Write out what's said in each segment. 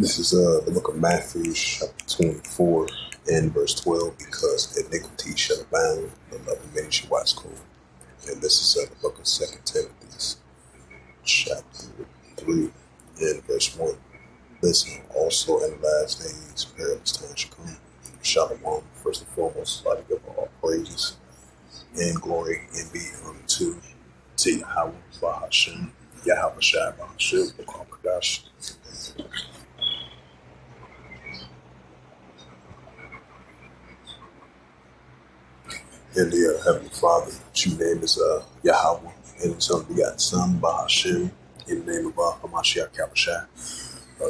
This is the book of Matthew, chapter 24, and verse 12. Because iniquity shall abound, the love of many shall wax cold. And this is the book of 2 Timothy, chapter 3, and verse 1. Listen, also in the last days, perilous times shall come. Shalom, first and foremost, I'd like to give all praises and glory and be unto Yahweh Bahashem, Yahweh Shai Bahashem, Bukal Kadash. And the Heavenly Father, true name is Yahweh, and His only begotten Son, Bahashem, in the name of Hamashiach Kabashai.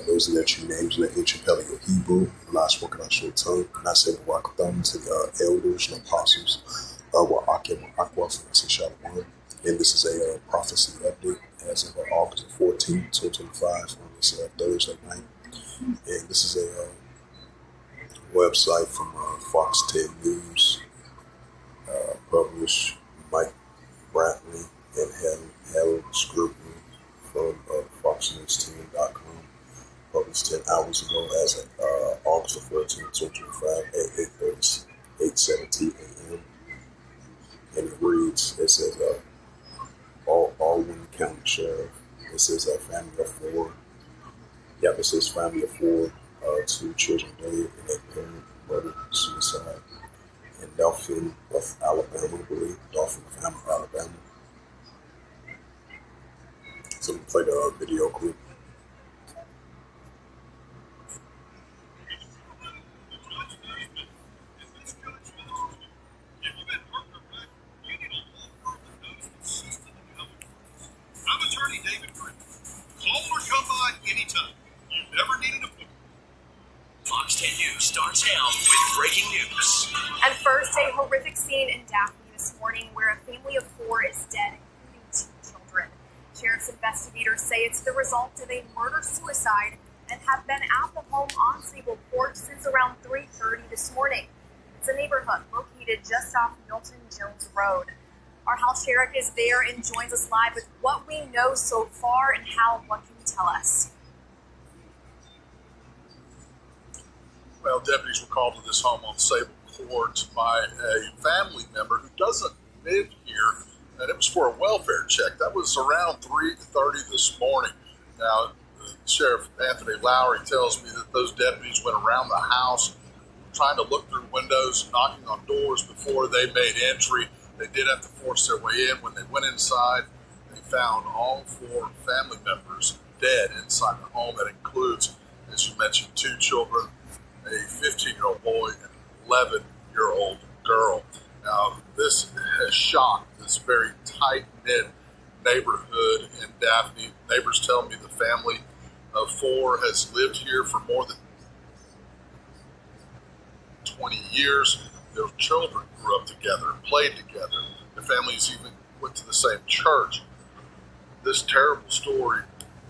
Those are their true names in the ancient Paleo-Hebrew, the last word of our tongue. And I say the Wakatham to the elders and apostles, Wa'akim, Aqua, from Shalom. And this is a prophecy update as of August 14, 2025, on this Thursday night. And this is a website from Fox 10 News, published Mike Brantley and Helen Scribner from FoxNews10.com. Published 10 hours ago as of August 14, 2025 at 8:17 a.m. And it reads, it says, Alwyn County Sheriff. It says family of four. Yep, it says family of four, 2 children dead and a parent murdered suicide. In Dauphin of Alabama, I believe. Dauphin of Alabama. So we play the video clip. Fox 10 News starts now with breaking news. And first, a horrific scene in Daphne this morning where a family of 4 is dead, including 2 children. Sheriff's investigators say it's the result of a murder-suicide and have been at the home on Sable Porch since around 3:30 this morning. It's a neighborhood located just off Milton Jones Road. Our house sheriff is there and joins us live with what we know so far. And Hal, what can you tell us? Well, deputies were called to this home on Sable Court by a family member who doesn't live here, and it was for a welfare check. That was around 3:30 this morning. Now, Sheriff Anthony Lowry tells me that those deputies went around the house trying to look through windows, knocking on doors before they made entry. They did have to force their way in. When they went inside, they found all 4 family members dead inside the home. That includes, as you mentioned, 2 children, a 15-year-old boy and an 11-year-old girl. Now, this has shocked this very tight-knit neighborhood in Daphne. Neighbors tell me the family of 4 has lived here for more than 20 years. Their children grew up together, played together. Their families even went to the same church. This terrible story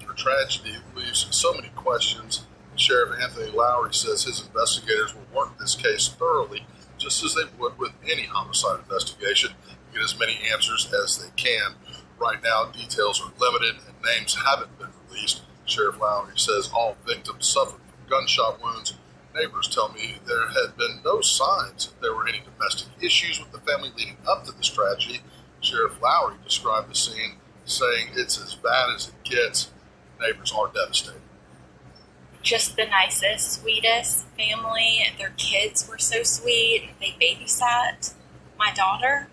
or tragedy leaves so many questions. Sheriff Anthony Lowry says his investigators will work this case thoroughly, just as they would with any homicide investigation, to get as many answers as they can. Right now, details are limited and names haven't been released. Sheriff Lowry says all victims suffered from gunshot wounds. Neighbors tell me there had been no signs that there were any domestic issues with the family leading up to this tragedy. Sheriff Lowry described the scene, saying it's as bad as it gets. Neighbors are devastated. Just the nicest, sweetest family. Their kids were so sweet. They babysat my daughter.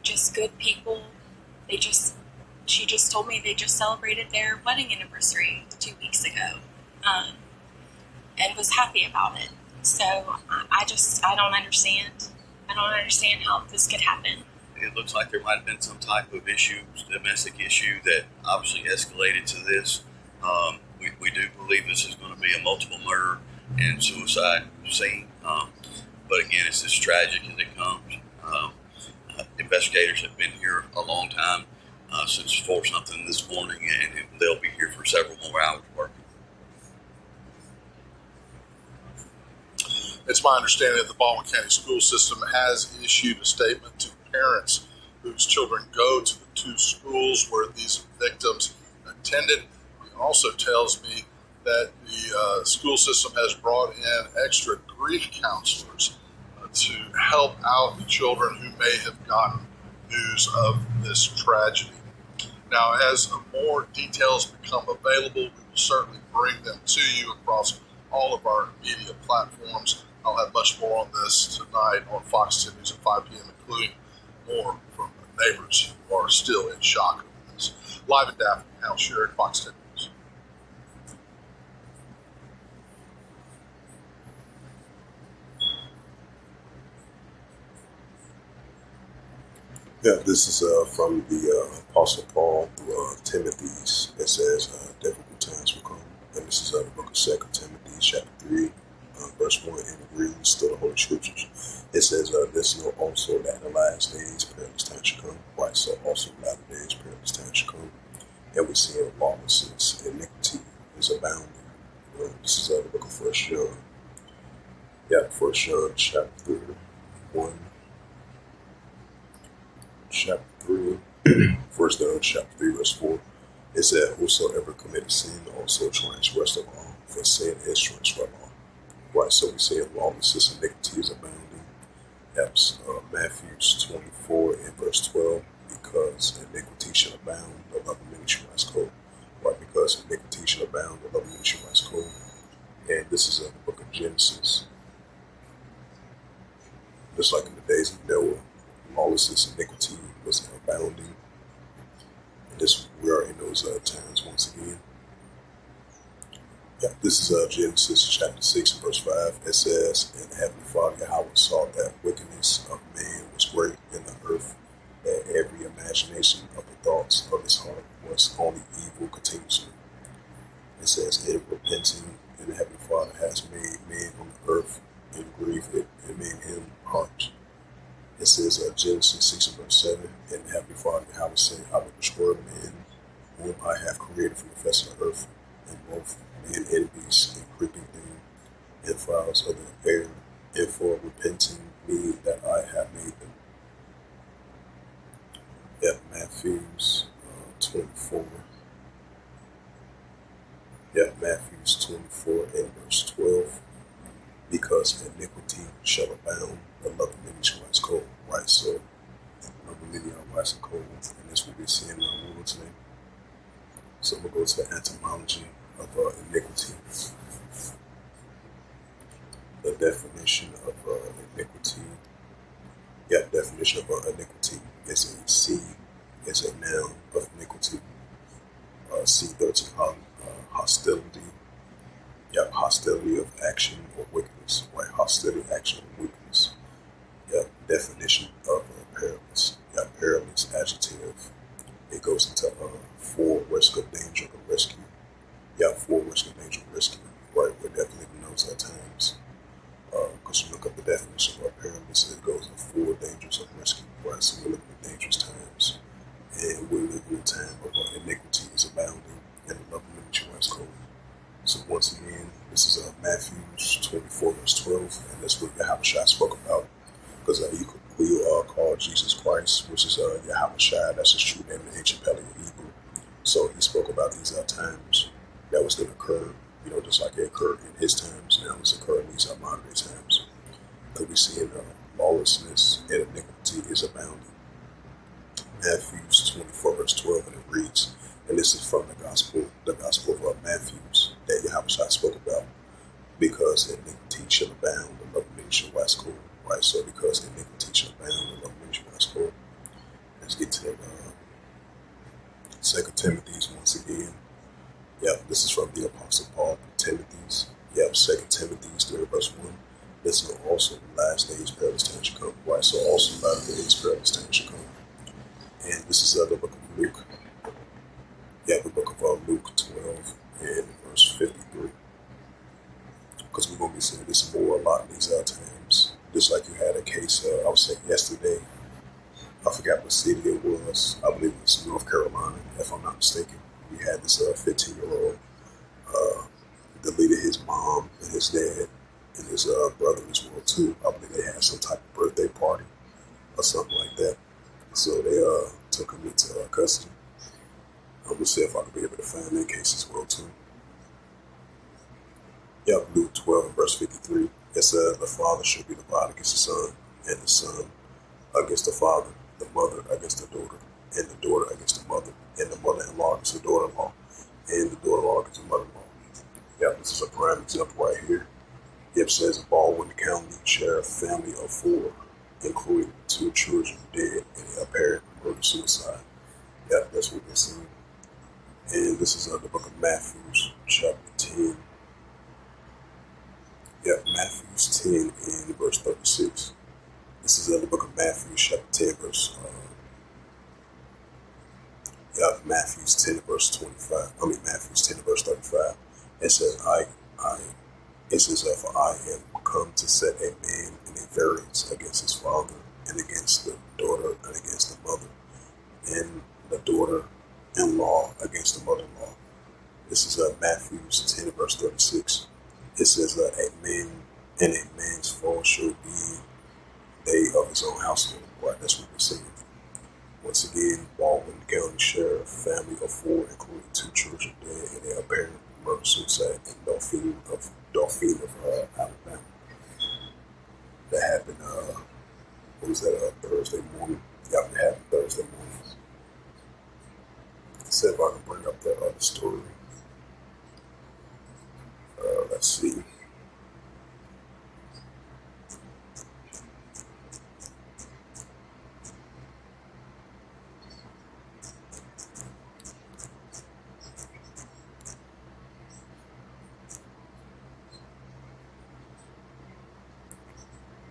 Just good people. She just told me they just celebrated their wedding anniversary 2 weeks ago, and was happy about it. So I don't understand. I don't understand how this could happen. It looks like there might have been some type of issue, domestic issue, that obviously escalated to this. We do believe this is going to be a multiple murder and suicide scene. But again, it's as tragic as it comes. Investigators have been here a long time, since 4-something this morning, and they'll be here for several more hours working. It's my understanding that the Baldwin County school system has issued a statement to parents whose children go to the 2 schools where these victims attended. He also tells me that the school system has brought in extra grief counselors to help out the children who may have gotten news of this tragedy. Now, as more details become available, we will certainly bring them to you across all of our media platforms. I'll have much more on this tonight on Fox 10 News at 5 p.m., including more from neighbors who are still in shock over this. Live in Daphne, Hal Sherrick, Fox 10 News. Yeah, this is from the Apostle Paul to Timothy's. It says, difficult times will come. And this is the book of 2 Timothy, chapter 3, verse 1, and it reads to the Holy Scriptures. It says, this know also that in the last days perilous times shall come. Right, so also in the latter days perilous times shall come. And we see lawlessness, iniquity is abounding. This is the book of 1 John. Yeah, 1 John, chapter 1. Chapter 3, First John chapter 3, verse 4. It said, whosoever committed sin also transgressed the law, for sin is transgressed the law. Right, so we say lawlessness, iniquity is abounding. That's Matthew 24 and verse 12. Because iniquity shall abound, the love of many shall wax cold. Right, because iniquity shall abound, the love of many shall wax cold. And this is the book of Genesis. Just like in the days of Noah, lawlessness, iniquity was abounding. And this, we are in those times once again. Yeah, this is Genesis chapter 6 and verse 5. It says, and Heavenly Father Yahweh saw that wickedness of man was great in the earth, that every imagination of the thoughts of his heart was only evil continuously. It says, in repenting, and the Heavenly Father has made man on the earth and grieved it and made him harsh. It says Genesis 6 and verse 7, and the Heavenly Father Yahweh said, I will destroy man whom I have created from the face of the earth, and both man and beast, and creeping thing, and fowls of the air, and for repenting me that I have made them. Yep, Matthew's 24. Yep, Matthew's 24 and verse 12. Because iniquity shall abound, the love of many shall wax cold. Right, so love of many are waxing cold, and this will be seeing in our world today. So we'll go to the etymology of iniquity. The definition of iniquity. Yeah, definition of iniquity is a C, is a noun of iniquity. C13, hostility. Yeah, hostility of action or wickedness. Right, hostility, action, or weakness. Yeah, definition of perilous. Yeah, perilous, adjective. It goes into for risk of danger or rescue. Yeah, for risk of danger or rescue. Right, we're definitely in those times. Because you look up the definition of perilous, it goes in for dangers of rescue. Right, so we're looking at dangerous times. And we're living in a time of iniquity is abounding and the love of many shall wax cold. So once again, this is Matthew 24 verse 12, and that's what Yahweh spoke about. Because we call Jesus Christ, which is Yahweh, that's his true name in the ancient Paleo-Hebrew. So he spoke about these times that was going to occur, you know, just like it occurred in his times, now it's occurring in these modern day times. Because we see lawlessness and iniquity is abounding. Matthew 24 verse 12, and it reads, and this is from the gospel of Matthew that Yahweh spoke about. Because iniquity shall abound, the love of many shall wax cold. Right, so because iniquity shall abound, the love of many shall wax cold. Let's get to that 2 Timothy's once again. Yep, this is from the Apostle Paul to Timothy's. Yep, 2 Timothy's 3 verse 1. This is also the last days perilous times shall come. Right, so also the last days perilous times shall come. And this is the book of Luke. Yeah, the book of Luke 12 and verse 53. Because we're going to be seeing this more a lot in these times. Just like you had a case, I would say yesterday, I forgot what city it was. I believe it was North Carolina, if I'm not mistaken. We had this 15-year-old deleted his mom and his dad and his brother as well too. I believe they had some type of birthday party or something like that. So they took him into custody. I'm gonna see if I can be able to find that case as well too. Yep, Luke 12 and verse 53. It says, the father should be divided against the son, and the son against the father, the mother against the daughter, and the daughter against the mother, and the mother-in-law against the daughter-in-law, and the daughter-in-law against the mother-in-law. Yep, this is a prime example right here. It says Baldwin County Sheriff family of 4, including 2 children dead in a apparent murder-suicide. Yep, that's what we're seeing. And this is the book of Matthew, chapter 10. Yep, Matthew 10 and verse 36. This is the book of Matthew, chapter 10, verse. Matthew 10 verse 25. Matthew 10 verse 35. It says, It says, for I am come to set a man in a variance against his father, and against the daughter, and against the mother, and the daughter-in-law against the mother-in-law. This is Matthew 10 verse 36. It says, a man and a man's fall shall be they of his own household. Right, that's what we're saying. Once again, Baldwin County Sheriff family of 4, including 2 children dead in an apparent murder-suicide in Dauphin of Alabama. That happened, what was that, Thursday morning? Yeah, it happened Thursday morning. Let's see if I can bring up that other story. Let's see.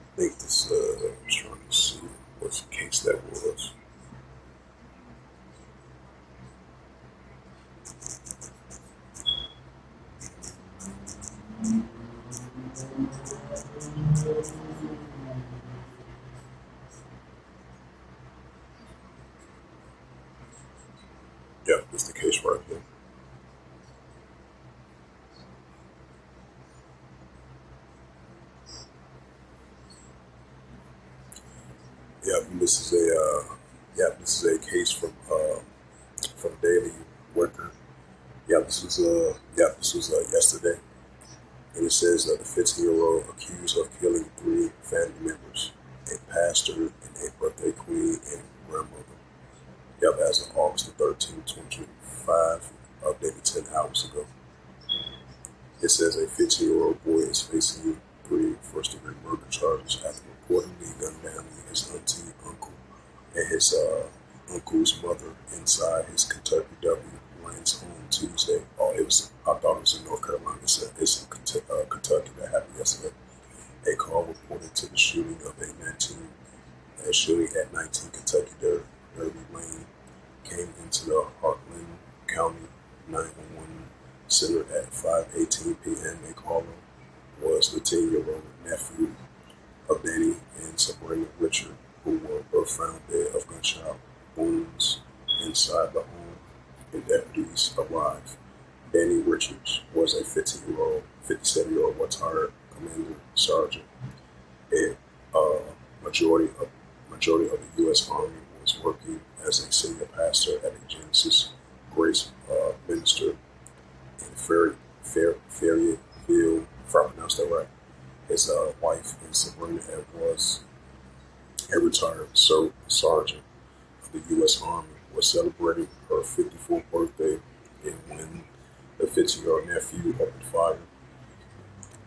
I think this, I'm trying to see what case that was. Yeah, this is the case right here. Yeah, this is a case from Daily Worker. This was yesterday, and it says that the 15-year-old accused of killing 3 family members, a pastor, and a birthday queen, and grandmother. As of August the 13th, 2025, updated 10 hours ago. It says a 15-year-old boy is facing 3 first-degree murder charges after reportedly gunned down his auntie, uncle, and his uncle's mother inside his Kentucky W. Lane's home Tuesday. I thought it was in North Carolina. It's in Kentucky that happened yesterday. A call reported to the shooting at 19 Kentucky Derby Lane came into the Hartland County 911 center at 5:18 p.m. A caller was the 10-year-old nephew of Danny and Sabrina Richard, who were both found dead of gunshot wounds inside the home, and deputies arrived. Danny Richards was a 57-year-old retired commander sergeant. A majority of the U.S. Army was working as a senior pastor at a Genesis Grace minister in Fayetteville, if I pronounced that right. His wife and Sabrina was a retired sergeant of the U.S. Army, was celebrating her 54th birthday, and when the 15-year-old nephew opened fire.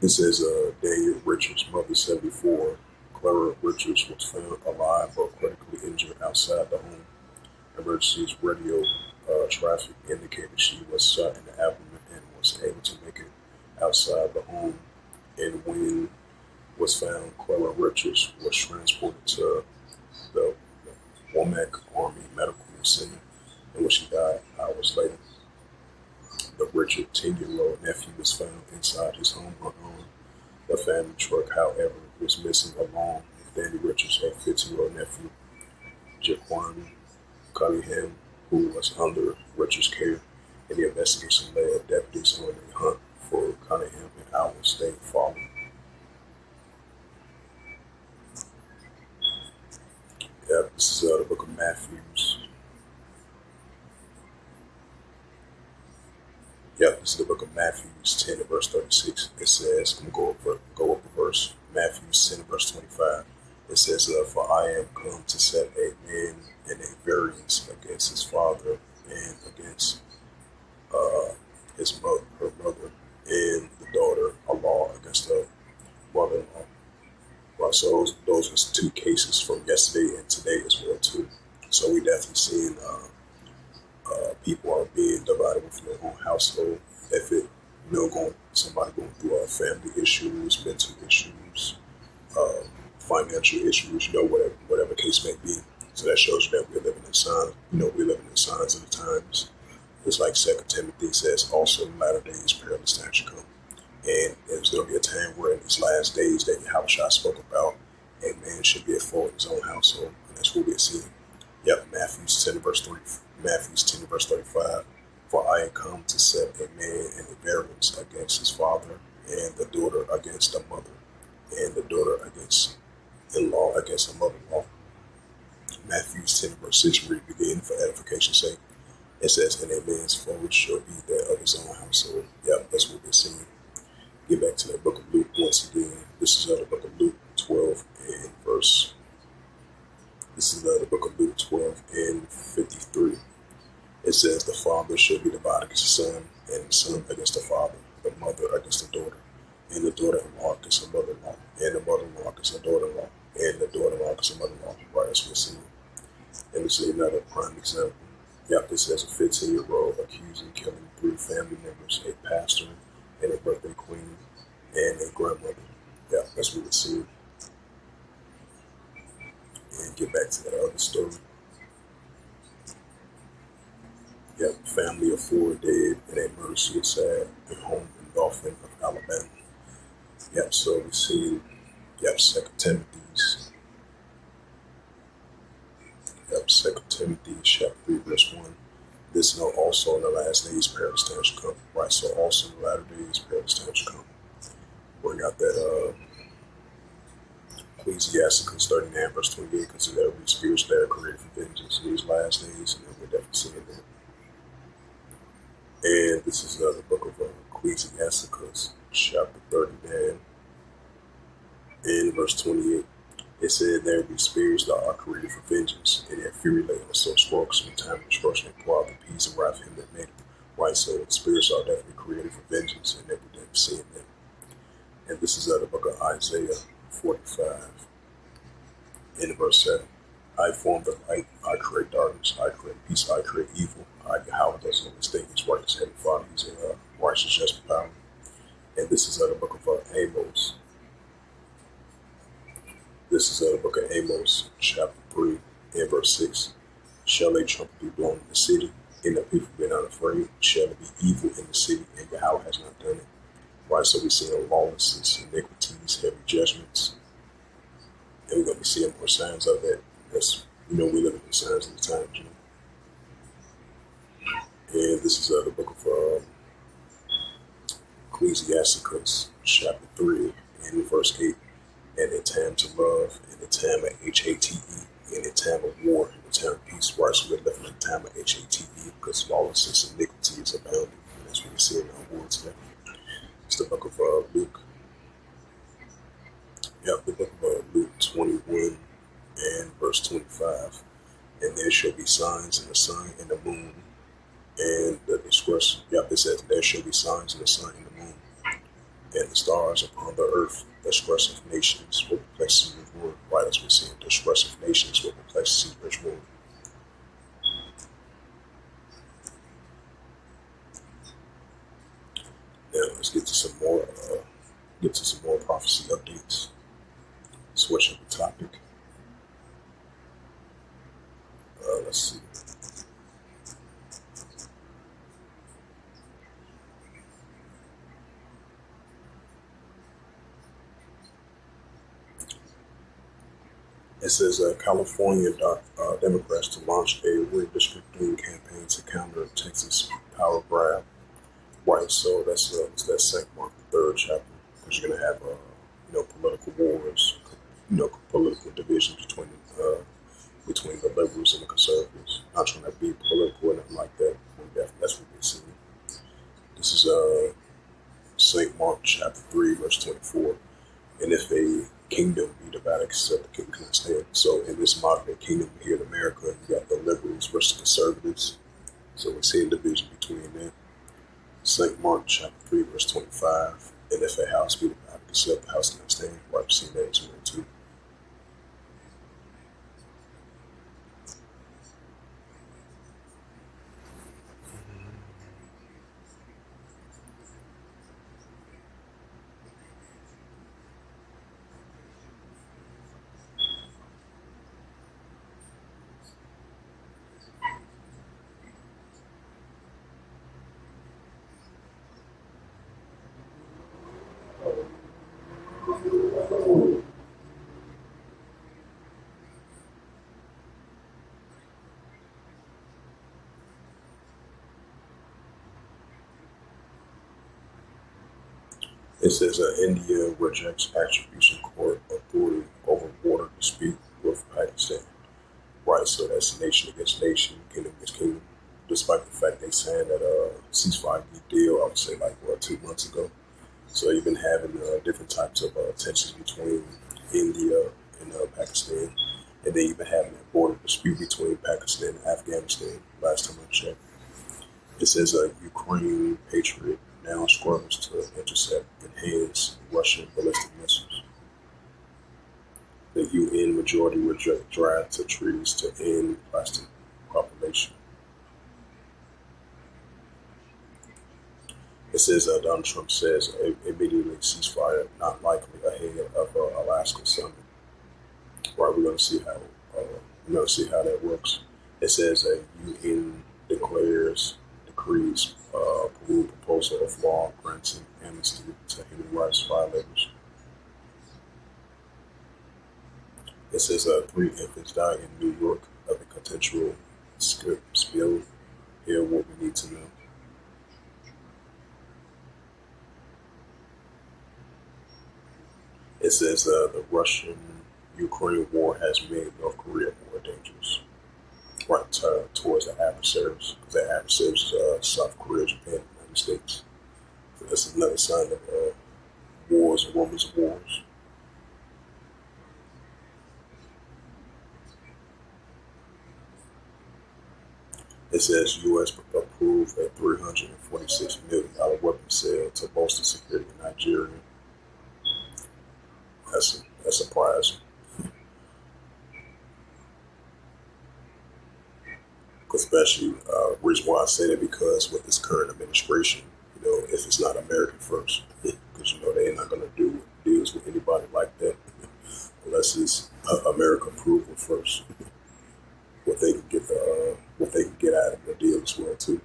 It says Daniel Richards' mother, 74, Clara Richards, was found alive but critically injured outside the home. Emergency's radio traffic indicated she was shot in the abdomen and was able to make it outside the home. And when was found, Clara Richards was transported to the Womack Army Medical Center, and when she died hours later. The Richard 10-year-old nephew was found inside his home unarmed. The family truck, however, was missing along with Danny Richards' 15-year-old nephew, Jaquan Cunningham, who was under Richards' care. And the investigation led deputies on a hunt for Cunningham and hours stayed following. This is the book of Matthew. Yeah, this is the book of Matthew 10 and verse 36. It says, I'm going to go up a verse. Matthew 10 and verse 25. It says, for I am come to set a man in a variance against his father and against her mother, and the daughter, a law against the mother-in-law. Right, so those are two cases from yesterday and today as well too. So we definitely seen people are being divided within their own household. If it, somebody going through family issues, mental issues, financial issues, whatever case may be. So that shows you that we're living in signs. We're living in signs of the times. It's like 2 Timothy says, also in latter days perilous times shall come. And there's going to be a time where in these last days that Yahushua spoke about, a man should be at fault in his own household. And that's what we're seeing. Yep, Matthew 10 verse 35. For I am come to set a man in a variance against his father, and the daughter against the mother, and the daughter against in-law against her mother-in-law. Matthew 10 verse 6 read begin for edification's sake. It says, and a man's foe shall be that of his own household. Yep, that's what we're seeing. Get back to the book of Luke once again. This is the book of Luke 12 and verse. This is the book of Luke 12 and 53. It says, the father shall be divided against the son, and the son against the father, the mother against the daughter, and the daughter-in-law against her mother-in-law, and the mother-in-law against her daughter-in-law, and the daughter-in-law against her mother-in-law. Right, that's what we're seeing. And this is another prime example. Yep, this says a 15-year-old accusing killing 3 family members, a pastor, and a birthday queen, and a grandmother. Yeah, that's what we're seeing. And get back to that other story. Yep, family of 4 dead in a murder suicide at home in Dauphin of Alabama. Yep, so we see, 2 Timothy's. Yep, 2 Timothy chapter 3 verse 1. This know also in the last days perilous times shall come. Right, so also in the latter days perilous times shall come. We got that Ecclesiasticus 39 verse 28, because every spirits that are created for vengeance in these last days, and we're definitely seeing that. And this is the book of Ecclesiasticus chapter 39 and verse 28. It said, there be spirits that are created for vengeance, and their fury lay on so strokes from time of destruction and pour out the peace and wrath of him that made them. Right, so spirits are definitely created for vengeance, and we're definitely seeing that. And this is the book of Isaiah 45 in verse 7. I form the light, I create darkness, I create peace, I create evil. Yahweh does all these things, righteous heavenly Father, he's a righteous just power. And this is the book of Amos. This is the book of Amos, chapter 3 and verse 6. Shall a trumpet be blown in the city, and the people be not afraid? Shall it be evil in the city, and Yahweh has not done it? Right, so we're seeing lawlessness, iniquities, heavy judgments, and we're going to be seeing more signs of that. That's, we live in the signs of the times. And this is the book of Ecclesiasticus, chapter 3, and verse 8. And a time to love, and a time of HATE, and a time of war, and a time of peace. Right, so we're living in a time of HATE, because lawlessness and iniquity is abounding. And that's what we see in our world today. It's the book of Luke. Yep, the book of Luke 21 and verse 25. And there shall be signs in the sun and the moon, and the disgrace. Yep, it says there shall be signs in the sun and the moon, and the stars upon the earth. The stress of nations will perplex the Lord. Right, as we're seeing, the stress of nations will perplex the Lord. Now let's get to some more prophecy updates. Switch up the topic. Let's see. It says California Democrats to launch a redistricting campaign to counter Texas power grab. Right, so that's that second mark, the third chapter, because you're gonna have political wars, political divisions between the liberals and the conservatives. Not trying to be political or nothing like that. That's what we're seeing. This This is St. Mark chapter 3, verse 24. And if a kingdom be divided, except the king cannot stand. So in this modern day kingdom here in America, you got the liberals versus conservatives. So we're seeing division between them. St. Mark chapter 3, verse 25. And if a house be divided, except the house cannot stand. Right, we've seen that as well too. It says India rejects attribution court authority over border dispute with Pakistan. Right, so that's nation against nation, kingdom against kingdom. Despite the fact they signed that ceasefire deal, I would say like 2 months ago. So you've been having different types of tensions between India and Pakistan, and then you've been having a border dispute between Pakistan and Afghanistan. Last time I checked, it says a Ukraine Patriot now struggles to intercept and enhance Russian ballistic missiles. The UN majority reject draft to treaties to end plastic population. It says Donald Trump says immediately ceasefire not likely ahead of Alaska summit. Right, we're going to see how that works. It says UN decrees Peru proposal of law granting amnesty to human rights violators. It says 3 infants died in New York of a potential spill. Here, what we need to know. It says the Russian-Ukraine war has made North Korea more dangerous. Right towards the adversaries, because the adversaries is South Korea, Japan, and the United States. So that's another sign of wars and rumors of wars. It says U.S. approved a $346 million weapon sale to bolster security in Nigeria. That's surprising. Especially, reason why I say that because with this current administration, if it's not American first, because they're not going to do deals with anybody like that unless it's American approval first. What they can get out of the deal as well too.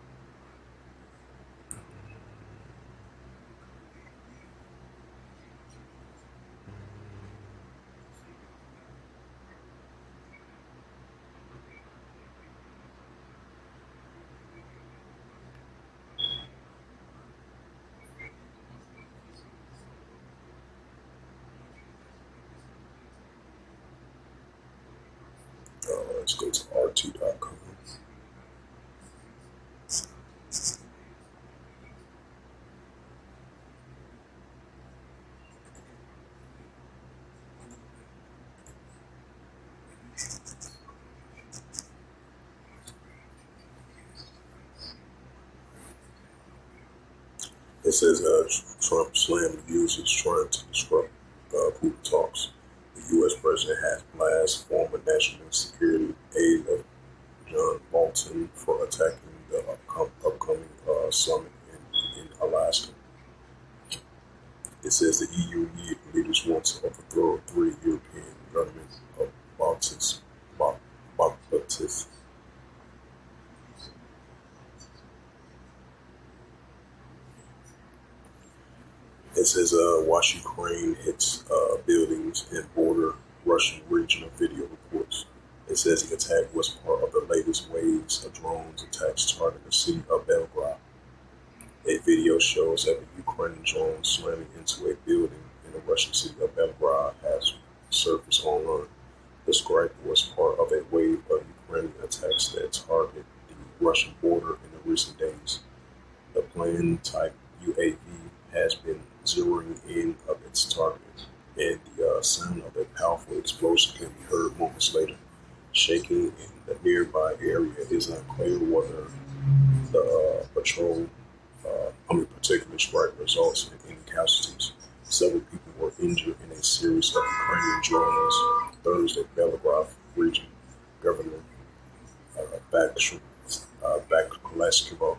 Let's go to RT.com. It says Trump slammed users trying to disrupt Putin talks. The U.S. president has blasted former national security aide of John Bolton for attacking the upcoming summit in Alaska. It says the EU leaders want to overthrow 3 European governments of Baltics. It says watch Ukraine hits buildings and border Russian regional video reports. It says the attack was part of the latest waves of drones attacks targeting the city of Belgrade. A video shows that the Ukrainian drone slamming into a building in the Russian city of Belgrade has surfaced online. The strike was part of a wave of Ukrainian attacks that target the Russian border in the recent days. The planned type UAV has been zeroing in of its target, and the sound of a powerful explosion can be heard moments later. Shaking in the nearby area is unclear whether the patrol, particular strike results in any casualties. Several people were injured in a series of Ukrainian drones Thursday. Belgorod region governor uh, Bak- Bakalashkov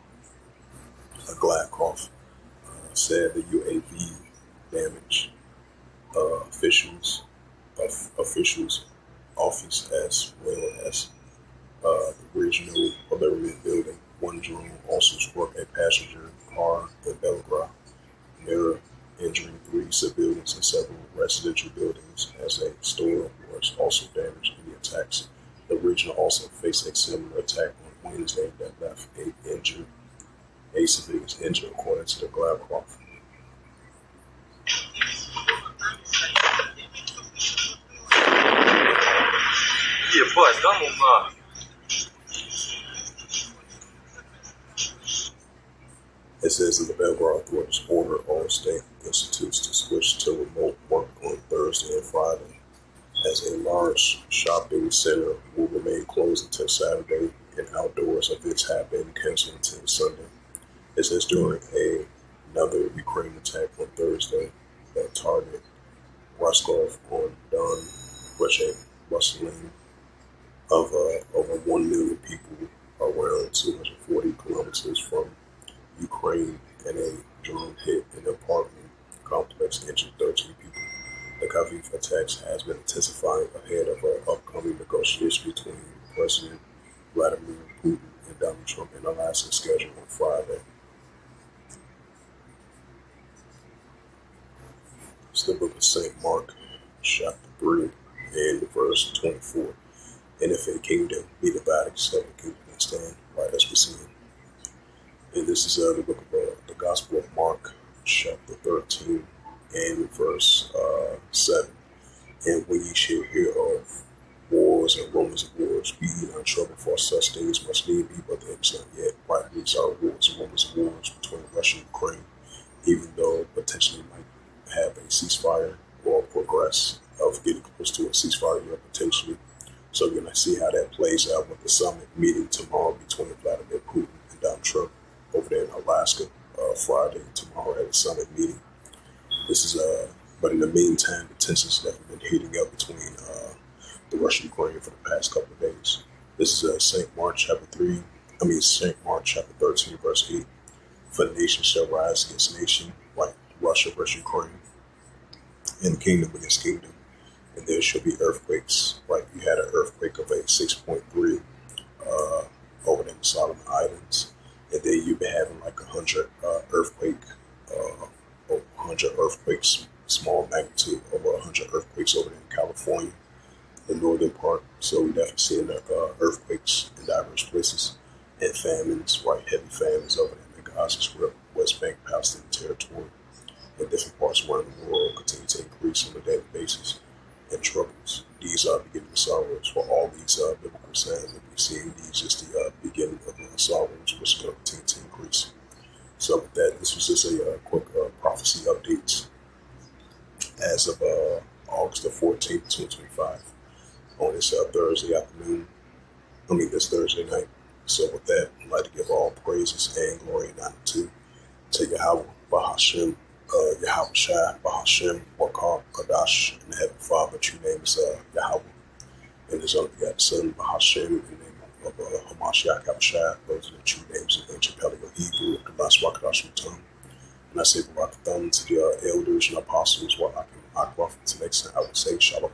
Gladkov said the UAV damaged officials' office as well as the regional government building. One drone also struck a passenger car in Belgrade, near injuring three civilians and several residential buildings, as a store was also damaged in the attacks. The region also faced a similar attack on Wednesday that left eight civilians injured, according to the Gladkov. Ебать, да ну на. It says that the Belgrade authorities ordered all state institutes to switch to remote work on Thursday and Friday, as a large shopping center will remain closed until Saturday, and outdoors events have been canceled until Sunday. It says during another Ukraine attack on Thursday that targeted Rostov on Don, which a rustling of over 1 million people around 240 kilometers from Ukraine, and a drone hit an apartment complex injured 13 people. The Kharkiv attacks has been intensifying ahead of upcoming negotiations between President Vladimir Putin and Donald Trump in Alaska scheduled on Friday. It's the book of St. Mark, chapter 3, and verse 24. And if a kingdom be divided, seven kingdoms can stand, right as we see. And this is the book of the Gospel of Mark, chapter 13, and verse 7. And when ye shall hear of wars and rumors of wars, be ye not troubled, for such things must need be, but the end is not yet. Right, these are wars and rumors of wars between Russia and Ukraine, even though potentially might have a ceasefire or progress of getting close to a ceasefire, potentially. So we're going to see how that plays out with the summit meeting tomorrow between Vladimir Putin and Donald Trump over there in Alaska, Friday, tomorrow at a summit meeting. This is but in the meantime, the tensions have been heating up between the Russia and Ukraine for the past couple of days. This is St. Mark chapter 13, verse 8. For nation shall rise against nation, like Russia versus Ukraine, and kingdom against kingdom. And there shall be earthquakes. Like you had an earthquake of a 6.3 over there in the Solomon Islands, and then you've been having like 100 earthquakes, small magnitude, over 100 earthquakes over there in California, the northern part. So we definitely seeing earthquakes in diverse places, and famines, right, heavy famines over there in the Gaza Strip, West Bank, Palestinian territory, and different parts around the world continue to increase on a daily basis. And troubles. These are beginning of sorrows. For all these biblical signs that we're seeing, these just the beginning of sorrows, which is going to continue to increase. So with that, this was just a quick prophecy update as of August the 14th, 2025, on this Thursday afternoon. This Thursday night. So with that, I'd like to give all praises and glory and honor to Yahweh, Bahashem, Yahweh Shai, Bahashem, Wakar, Kadash, and the Heavenly Father. True name is Yahweh, and His only begotten Son, Bahashem, in the name of Hamashiach, Yahweh Shai. Those are the true names in ancient Paleo Hebrew, Kadash, Wakadash, Mutam. And I say Barak Thumb to the elders and apostles, Wa'akim, Akwaf. Until next time, I would say Shalom.